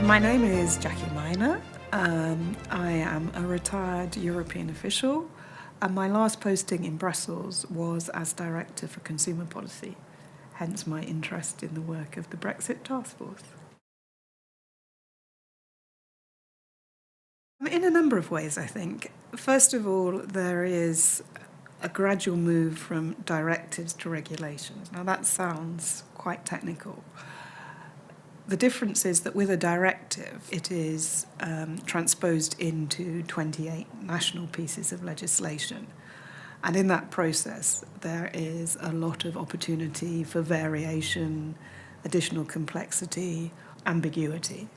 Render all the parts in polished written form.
My name is Jacqui. I am a retired European official, and my last posting in Brussels was as Director for Consumer Policy, hence my interest in the work of the Brexit Task Force. In a number of ways, I think. First of all, there is a gradual move from directives to regulations. Now, that sounds quite technical. The difference is that with a directive, it is transposed into 28 national pieces of legislation. And in that process, there is a lot of opportunity for variation, additional complexity, ambiguity.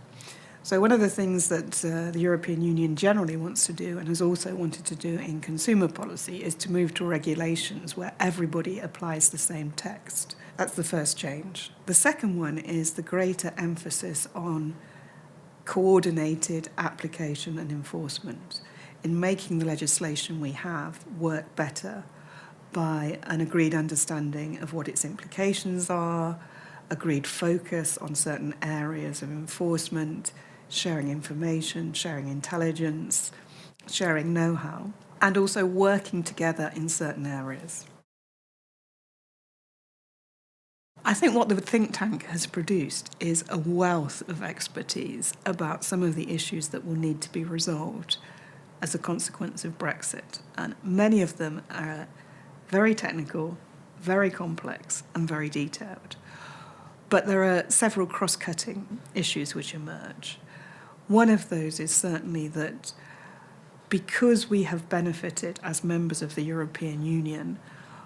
So one of the things that the European Union generally wants to do, and has also wanted to do in consumer policy, is to move to regulations where everybody applies the same text. That's the first change. The second one is the greater emphasis on coordinated application and enforcement in making the legislation we have work better by an agreed understanding of what its implications are, agreed focus on certain areas of enforcement, sharing information, sharing intelligence, sharing know-how, and also working together in certain areas. I think what the think tank has produced is a wealth of expertise about some of the issues that will need to be resolved as a consequence of Brexit. And many of them are very technical, very complex, and very detailed. But there are several cross-cutting issues which emerge. One of those is certainly that because we have benefited as members of the European Union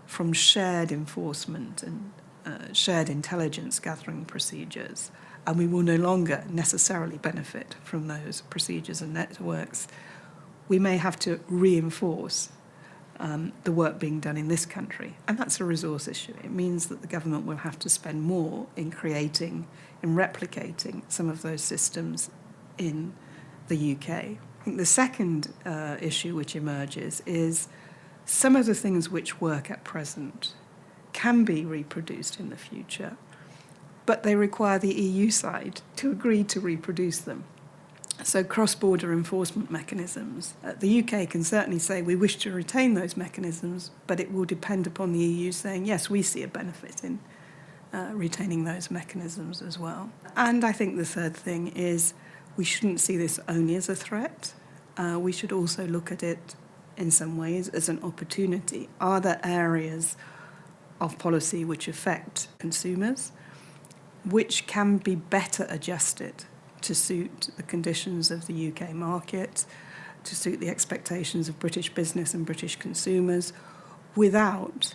from shared enforcement and shared intelligence gathering procedures, and we will no longer necessarily benefit from those procedures and networks, we may have to reinforce the work being done in this country. And that's a resource issue. It means that the government will have to spend more in creating, in replicating some of those systems in the UK. I think the second issue which emerges is some of the things which work at present can be reproduced in the future, but they require the EU side to agree to reproduce them. So cross-border enforcement mechanisms. The UK can certainly say we wish to retain those mechanisms, but it will depend upon the EU saying, yes, we see a benefit in retaining those mechanisms as well. And I think the third thing is we shouldn't see this only as a threat. We should also look at it in some ways as an opportunity. Are there areas of policy which affect consumers, which can be better adjusted to suit the conditions of the UK market, to suit the expectations of British business and British consumers, without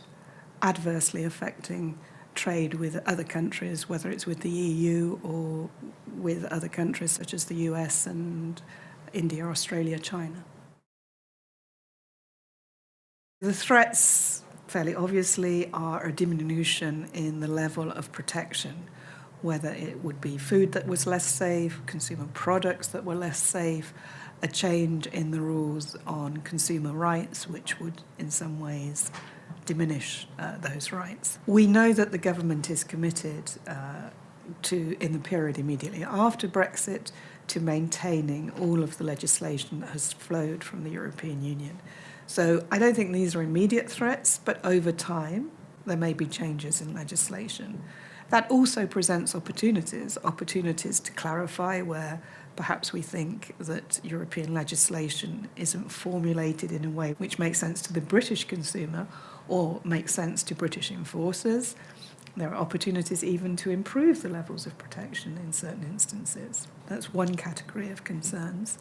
adversely affecting trade with other countries, whether it's with the EU or with other countries such as the US and India, Australia, China. The threats, fairly obviously, are a diminution in the level of protection, whether it would be food that was less safe, consumer products that were less safe, a change in the rules on consumer rights, which would in some ways diminish those rights. We know that the government is committed to, in the period immediately after Brexit, to maintaining all of the legislation that has flowed from the European Union. So I don't think these are immediate threats, but over time there may be changes in legislation. That also presents opportunities to clarify where perhaps we think that European legislation isn't formulated in a way which makes sense to the British consumer or makes sense to British enforcers. There are opportunities even to improve the levels of protection in certain instances. That's one category of concerns.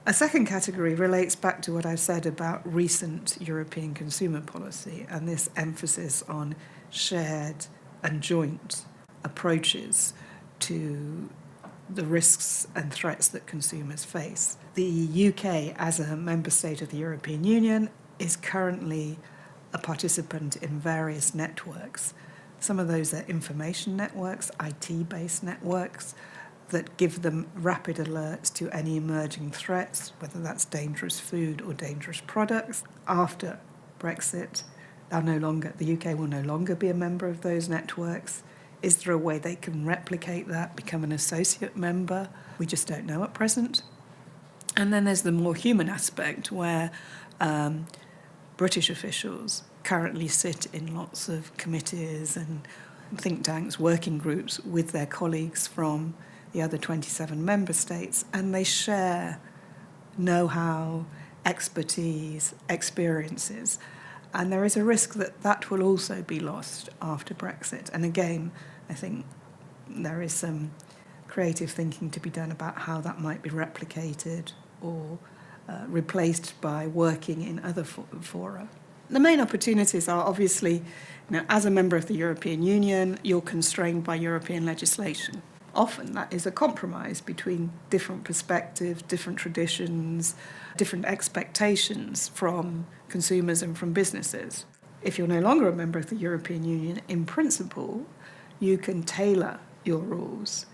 A second category relates back to what I said about recent European consumer policy and this emphasis on shared and joint approaches to the risks and threats that consumers face. The UK, as a member state of the European Union, is currently a participant in various networks. Some of those are information networks, IT-based networks, that give them rapid alerts to any emerging threats, whether that's dangerous food or dangerous products. After Brexit, the UK will no longer be a member of those networks. Is there a way they can replicate that, become an associate member? We just don't know at present. And then there's the more human aspect where British officials currently sit in lots of committees and think tanks, working groups with their colleagues from the other 27 member states, and they share know-how, expertise, experiences. And there is a risk that that will also be lost after Brexit. And again, I think there is some creative thinking to be done about how that might be replicated or replaced by working in other fora. The main opportunities are obviously, as a member of the European Union, you're constrained by European legislation. Often that is a compromise between different perspectives, different traditions, different expectations from consumers and from businesses. If you're no longer a member of the European Union, in principle, you can tailor your rules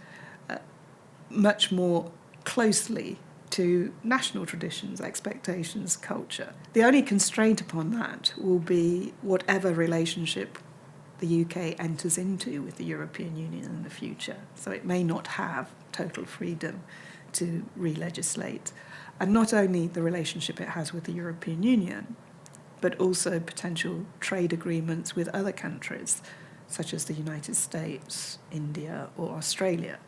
much more closely to national traditions, expectations, culture. The only constraint upon that will be whatever relationship the UK enters into with the European Union in the future. So it may not have total freedom to re-legislate. And not only the relationship it has with the European Union, but also potential trade agreements with other countries, such as the United States, India, or Australia.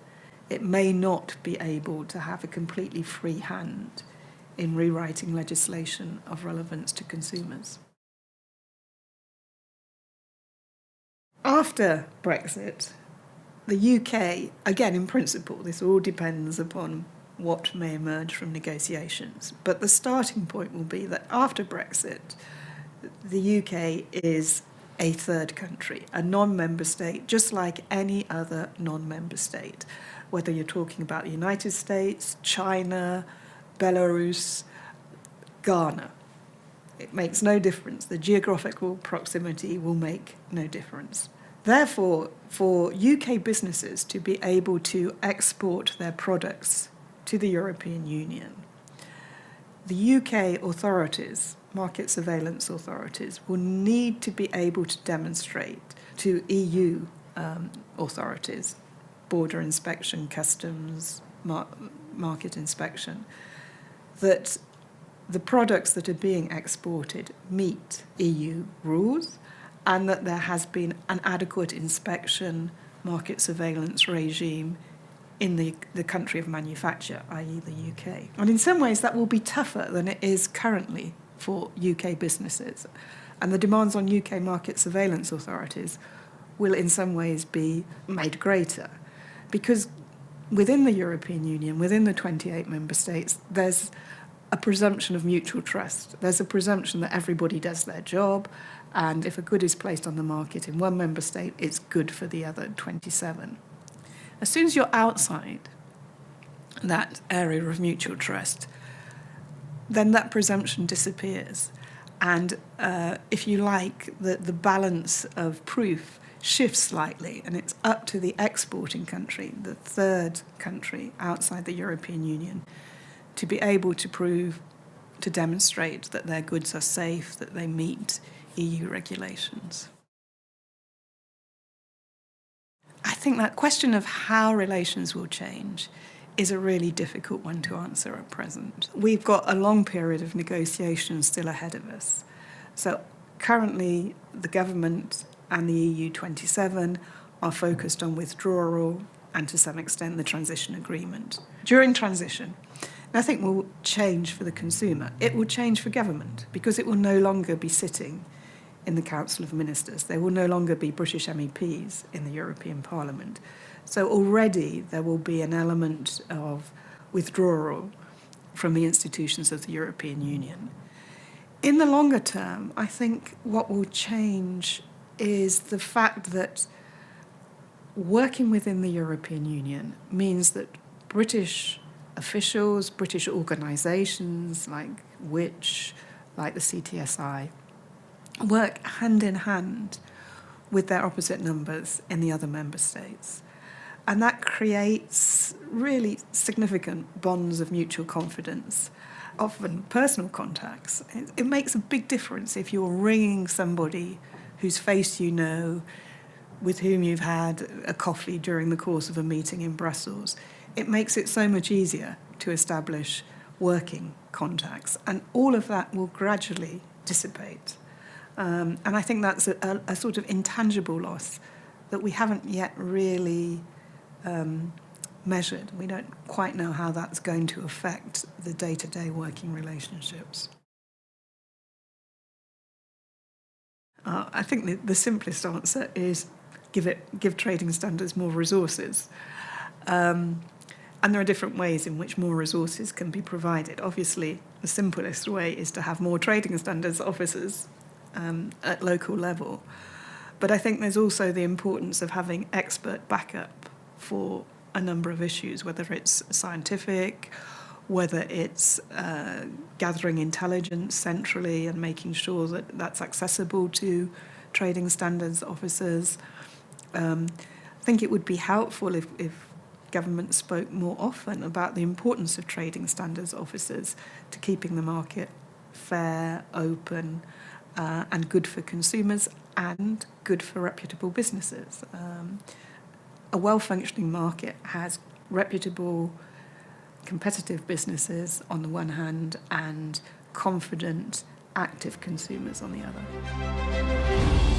It may not be able to have a completely free hand in rewriting legislation of relevance to consumers. After Brexit, the UK, again in principle, this all depends upon what may emerge from negotiations, but the starting point will be that after Brexit, the UK is a third country, a non-member state, just like any other non-member state, whether you're talking about the United States, China, Belarus, Ghana. It makes no difference. The geographical proximity will make no difference. Therefore, for UK businesses to be able to export their products to the European Union, the UK authorities, market surveillance authorities, will need to be able to demonstrate to EU authorities, border inspection, customs, market inspection, that the products that are being exported meet EU rules and that there has been an adequate inspection, market surveillance regime in the country of manufacture, i.e. the UK. And in some ways that will be tougher than it is currently for UK businesses. And the demands on UK market surveillance authorities will in some ways be made greater. Because within the European Union, within the 28 member states, there's a presumption of mutual trust. There's a presumption that everybody does their job, and if a good is placed on the market in one member state, it's good for the other 27. As soon as you're outside that area of mutual trust, then that presumption disappears. And if you like, the balance of proof shifts slightly, and it's up to the exporting country, the third country outside the European Union, to be able to prove, to demonstrate that their goods are safe, that they meet EU regulations. I think that question of how relations will change is a really difficult one to answer at present. We've got a long period of negotiations still ahead of us. So currently the government and the EU 27 are focused on withdrawal and to some extent the transition agreement. During transition, nothing will change for the consumer. It will change for government because it will no longer be sitting in the Council of Ministers. There will no longer be British MEPs in the European Parliament. So already there will be an element of withdrawal from the institutions of the European Union. In the longer term, I think what will change is the fact that working within the European Union means that British officials, British organisations like which, like the CTSI, work hand in hand with their opposite numbers in the other member states. And that creates really significant bonds of mutual confidence, often personal contacts. It makes a big difference if you're ringing somebody whose face you know, with whom you've had a coffee during the course of a meeting in Brussels. It makes it so much easier to establish working contacts, and all of that will gradually dissipate. And I think that's a sort of intangible loss that we haven't yet really measured. We don't quite know how that's going to affect the day-to-day working relationships. I think the simplest answer is give trading standards more resources. And there are different ways in which more resources can be provided. Obviously, the simplest way is to have more trading standards officers at local level. But I think there's also the importance of having expert backup for a number of issues, whether it's scientific, whether it's gathering intelligence centrally and making sure that that's accessible to trading standards officers. I think it would be helpful if government spoke more often about the importance of trading standards officers to keeping the market fair, open, and good for consumers and good for reputable businesses. A well-functioning market has reputable, competitive businesses on the one hand and confident, active consumers on the other.